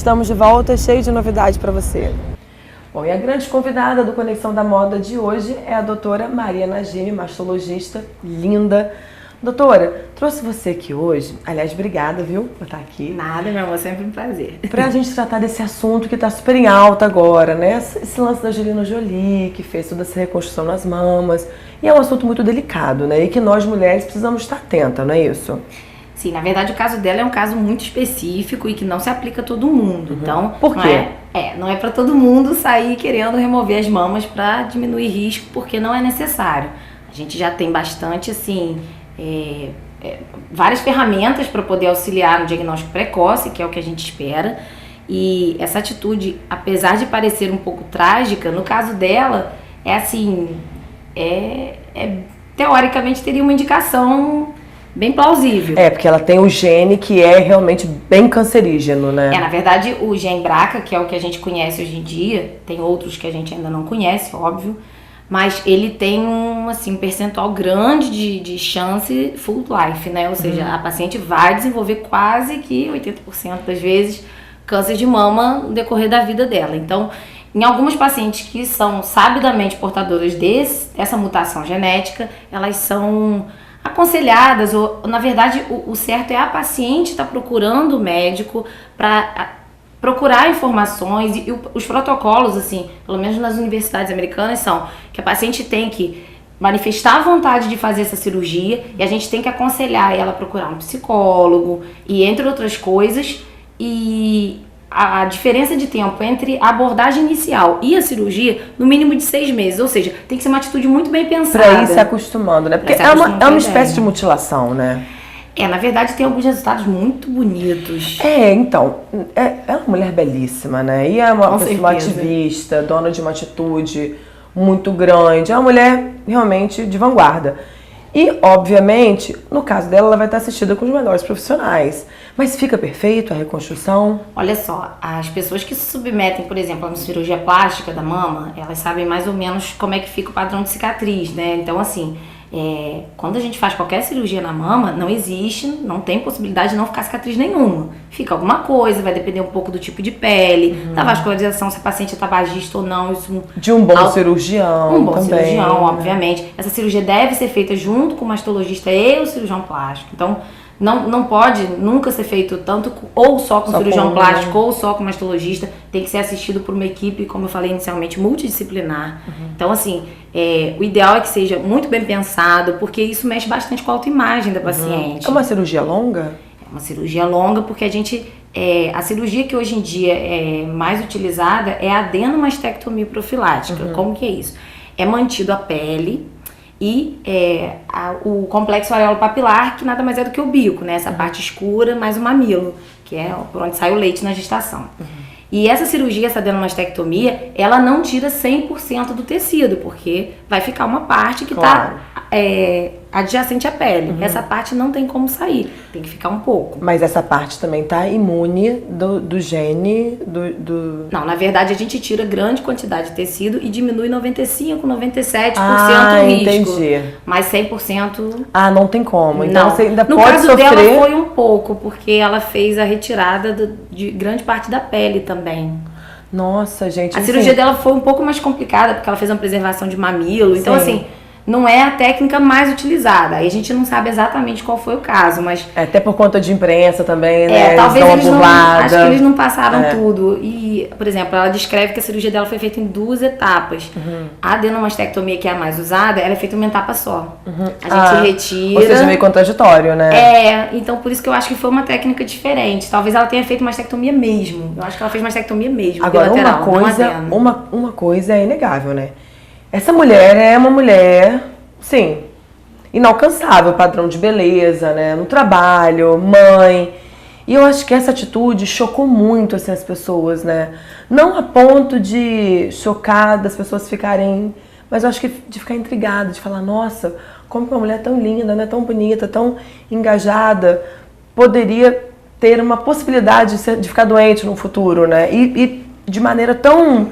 Estamos de volta, cheio de novidade para você. Bom, e a grande convidada do Conexão da Moda de hoje é a doutora Maria Najimi, mastologista, linda. Doutora, trouxe você aqui hoje, aliás, obrigada, viu, por estar aqui. Nada, meu amor, sempre um prazer. Pra gente tratar desse assunto que tá super em alta agora, né? Esse lance da Angelina Jolie, que fez toda essa reconstrução nas mamas. E é um assunto muito delicado, né? E que nós mulheres precisamos estar atentas, não é isso? Sim, na verdade o caso dela é um caso muito específico e que não se aplica a todo mundo. Então, por quê? Não é para todo mundo sair querendo remover as mamas para diminuir risco, porque não é necessário. A gente já tem bastante, assim, várias ferramentas para poder auxiliar no diagnóstico precoce, que é o que a gente espera. E essa atitude, apesar de parecer um pouco trágica, no caso dela, teoricamente teria uma indicação bem plausível. Porque ela tem o gene que é realmente bem cancerígeno, né? Na verdade, o gene BRCA, que é o que a gente conhece hoje em dia, tem outros que a gente ainda não conhece, óbvio, mas ele tem um percentual grande de chance full life, né? Ou seja, a paciente vai desenvolver quase que 80% das vezes câncer de mama no decorrer da vida dela. Então, em algumas pacientes que são sabidamente portadoras dessa mutação genética, elas são aconselhadas, ou na verdade o certo é a paciente estar procurando o médico para procurar informações, e os protocolos, assim, pelo menos nas universidades americanas, são que a paciente tem que manifestar a vontade de fazer essa cirurgia e a gente tem que aconselhar ela a procurar um psicólogo e entre outras coisas. E a diferença de tempo entre a abordagem inicial e a cirurgia, no mínimo de 6 meses. Ou seja, tem que ser uma atitude muito bem pensada. Pra ir se acostumando, né? Porque é uma espécie de mutilação, né? Na verdade tem alguns resultados muito bonitos. Então, é uma mulher belíssima, né? E é uma pessoa ativista, dona de uma atitude muito grande. É uma mulher realmente de vanguarda. E, obviamente, no caso dela, ela vai estar assistida com os melhores profissionais. Mas fica perfeito a reconstrução? Olha só, as pessoas que se submetem, por exemplo, a uma cirurgia plástica da mama, elas sabem mais ou menos como é que fica o padrão de cicatriz, né? Então, assim, quando a gente faz qualquer cirurgia na mama, não tem possibilidade de não ficar cicatriz nenhuma. Fica alguma coisa, vai depender um pouco do tipo de pele, da vascularização, se a paciente é tabagista ou não. Isso de um bom cirurgião. Um bom cirurgião, obviamente. Essa cirurgia deve ser feita junto com o mastologista e o cirurgião plástico. Então, não pode nunca ser feito tanto ou só com cirurgião plástico ou só com mastologista. Tem que ser assistido por uma equipe, como eu falei inicialmente, multidisciplinar. Então, assim, o ideal é que seja muito bem pensado, porque isso mexe bastante com a autoimagem da paciente. É uma cirurgia longa? É uma cirurgia longa porque a cirurgia que hoje em dia é mais utilizada é a adenomastectomia profilática. Como que é isso? É mantido a pele e o complexo areolo-papilar, que nada mais é do que o bico, né? Essa parte escura mais o mamilo, que é por onde sai o leite na gestação. E essa cirurgia, essa adenomastectomia, ela não tira 100% do tecido, porque vai ficar uma parte que está adjacente à pele. Essa parte não tem como sair, tem que ficar um pouco. Mas essa parte também está imune do gene do... Não, na verdade a gente tira grande quantidade de tecido e diminui 95%, 97% o risco. Entendi. Mas 100%... não tem como. Então você ainda no pode sofrer... No caso dela foi um pouco, porque ela fez a retirada de grande parte da pele também. Nossa, gente... A cirurgia dela foi um pouco mais complicada, porque ela fez uma preservação de mamilo. Então, assim, não é a técnica mais utilizada. Aí a gente não sabe exatamente qual foi o caso, mas... até por conta de imprensa também, né? Talvez eles não... Acho que eles não passaram tudo. E, por exemplo, ela descreve que a cirurgia dela foi feita em 2 etapas. A adenomastectomia, que é a mais usada, ela é feita em uma etapa só. A gente retira... Ou seja, meio contraditório, né? Então por isso que eu acho que foi uma técnica diferente. Talvez ela tenha feito mastectomia mesmo. Eu acho que ela fez mastectomia mesmo. Agora, bilateral, uma coisa é inegável, né? Essa mulher é uma mulher, sim, inalcançável, padrão de beleza, né? No trabalho, mãe. E eu acho que essa atitude chocou muito assim, as pessoas, né? Não a ponto de chocar das pessoas ficarem... Mas eu acho que de ficar intrigada, de falar, nossa, como que uma mulher tão linda, né? Tão bonita, tão engajada, poderia ter uma possibilidade de ficar doente no futuro, né? E de maneira tão,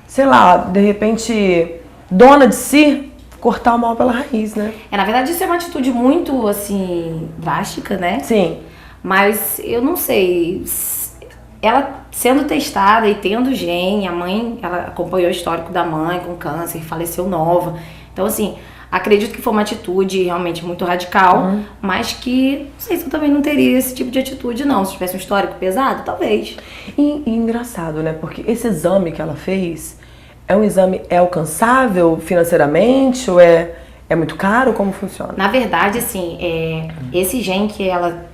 sei lá, de repente... dona de si, cortar o mal pela raiz, né? Na verdade, isso é uma atitude muito, assim, drástica, né? Sim. Mas eu não sei. ela sendo testada e tendo gene, a mãe, ela acompanhou o histórico da mãe com câncer, faleceu nova. Então, assim, acredito que foi uma atitude realmente muito radical, mas que, não sei se eu também não teria esse tipo de atitude, não. Se tivesse um histórico pesado, talvez. E engraçado, né? Porque esse exame que ela fez é um exame, é alcançável financeiramente ou é muito caro? Como funciona? Na verdade, assim, esse gene que ela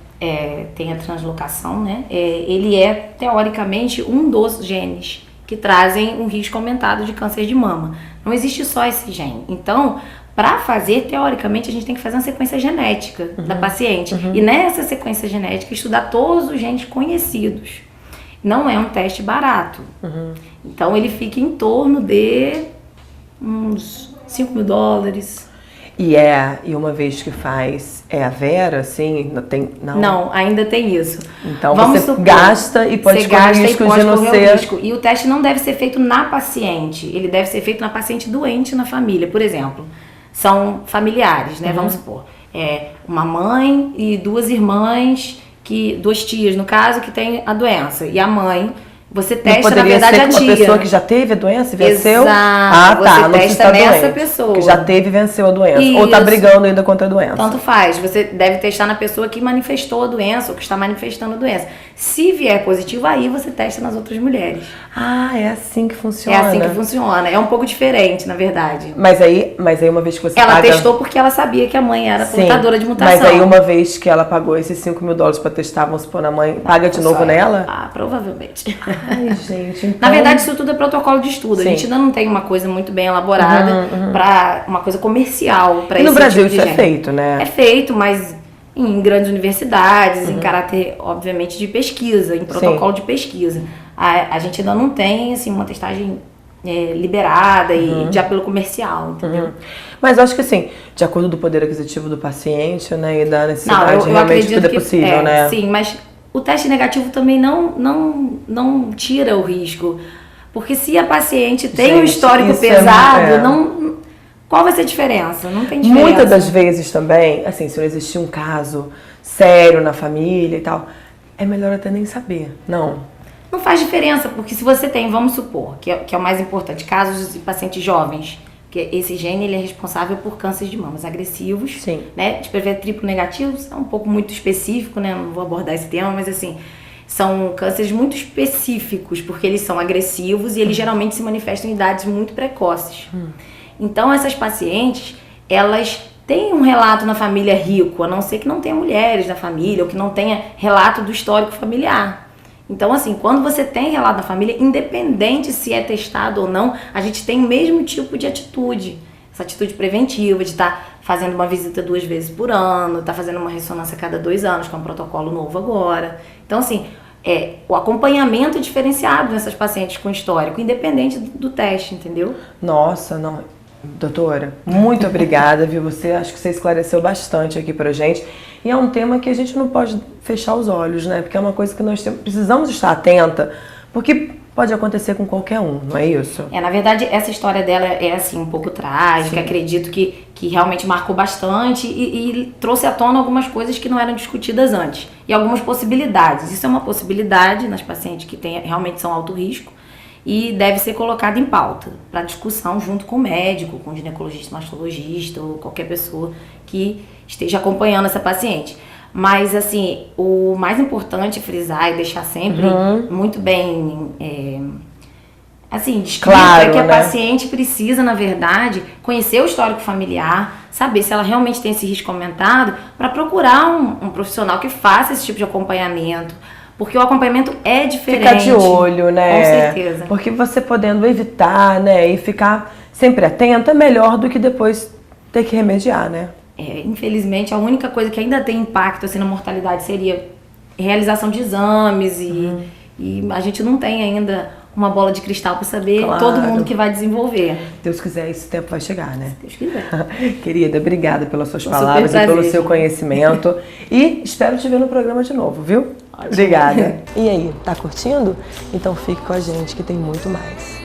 tem a translocação, né? Ele é, teoricamente, um dos genes que trazem um risco aumentado de câncer de mama. Não existe só esse gene. Então, para fazer, teoricamente, a gente tem que fazer uma sequência genética da paciente. E nessa sequência genética, estudar todos os genes conhecidos. Não é um teste barato. Então, ele fica em torno de uns $5.000. E uma vez que faz, é a Vera, assim, Não, ainda tem isso. Então você gasta e pode correr o risco de não ser... E o teste não deve ser feito na paciente, ele deve ser feito na paciente doente na família. Por exemplo, são familiares, né? Vamos supor, uma mãe e duas irmãs, duas tias, no caso, que tem a doença. E a mãe... Você testa, na verdade, a tia. Uma pessoa que já teve a doença e venceu? Exato. Você testa nessa pessoa. Que já teve e venceu a doença. Isso. Ou tá brigando ainda contra a doença. Tanto faz. Você deve testar na pessoa que manifestou a doença ou que está manifestando a doença. Se vier positivo, aí você testa nas outras mulheres. Ah, é assim que funciona. É assim que funciona. É um pouco diferente, na verdade. Mas aí uma vez que você Ela testou porque ela sabia que a mãe era portadora de mutação. Mas aí uma vez que ela pagou esses $5.000 pra testar, vamos supor, na mãe, paga de novo nela? Ah, provavelmente. Ai, gente, então... Na verdade, isso tudo é protocolo de estudo. Sim. A gente ainda não tem uma coisa muito bem elaborada para uma coisa comercial. E no Brasil isso é feito, né? É feito, mas em grandes universidades, em caráter, obviamente, de pesquisa, em protocolo de pesquisa. A gente ainda não tem, assim, uma testagem liberada e de apelo comercial, entendeu? Mas eu acho que, assim, de acordo do poder aquisitivo do paciente, né, e da necessidade, realmente tudo é possível, né? Sim, mas o teste negativo também não tira o risco. Porque se a paciente tem um histórico pesado, qual vai ser a diferença? Não tem diferença. Muitas das vezes também, assim, se não existir um caso sério na família e tal, é melhor até nem saber, não? Não faz diferença, porque se você tem, vamos supor, que é o mais importante, casos de pacientes jovens, que esse gene ele é responsável por cânceres de mamas agressivos, né? De prever triplo negativos, é um pouco muito específico, né? Não vou abordar esse tema, mas assim, são cânceres muito específicos, porque eles são agressivos e eles geralmente se manifestam em idades muito precoces. Então, essas pacientes, elas têm um relato na família rico, a não ser que não tenha mulheres na família, ou que não tenha relato do histórico familiar. Então, assim, quando você tem relato na família, independente se é testado ou não, a gente tem o mesmo tipo de atitude. Essa atitude preventiva de estar fazendo uma visita 2 vezes por ano, estar fazendo uma ressonância a cada 2 anos, que é um protocolo novo agora. Então, assim, o acompanhamento é diferenciado nessas pacientes com histórico, independente do teste, entendeu? Nossa, não... Doutora, muito obrigada, viu? Acho que você esclareceu bastante aqui pra gente. E é um tema que a gente não pode fechar os olhos, né? Porque é uma coisa que nós precisamos estar atenta, porque pode acontecer com qualquer um, não é isso? Na verdade, essa história dela é, assim, um pouco trágica. Acredito que realmente marcou bastante e trouxe à tona algumas coisas que não eram discutidas antes. E algumas possibilidades. Isso é uma possibilidade nas pacientes que realmente são alto risco. E deve ser colocado em pauta para discussão junto com o médico, com o ginecologista, mastologista ou qualquer pessoa que esteja acompanhando essa paciente. Mas, assim, o mais importante é frisar e deixar sempre muito bem descrito é que a paciente precisa, na verdade, conhecer o histórico familiar, saber se ela realmente tem esse risco aumentado, para procurar um profissional que faça esse tipo de acompanhamento. Porque o acompanhamento é diferente. Ficar de olho, né? Com certeza. Porque você podendo evitar, né, e ficar sempre atento é melhor do que depois ter que remediar, né? Infelizmente, a única coisa que ainda tem impacto assim, na mortalidade seria realização de exames e a gente não tem ainda uma bola de cristal para saber todo mundo que vai desenvolver. Deus quiser, esse tempo vai chegar, né? Deus quiser. Querida, obrigada pelas suas palavras e pelo seu conhecimento. E espero te ver no programa de novo, viu? Ótimo. Obrigada. E aí, tá curtindo? Então fique com a gente que tem muito mais.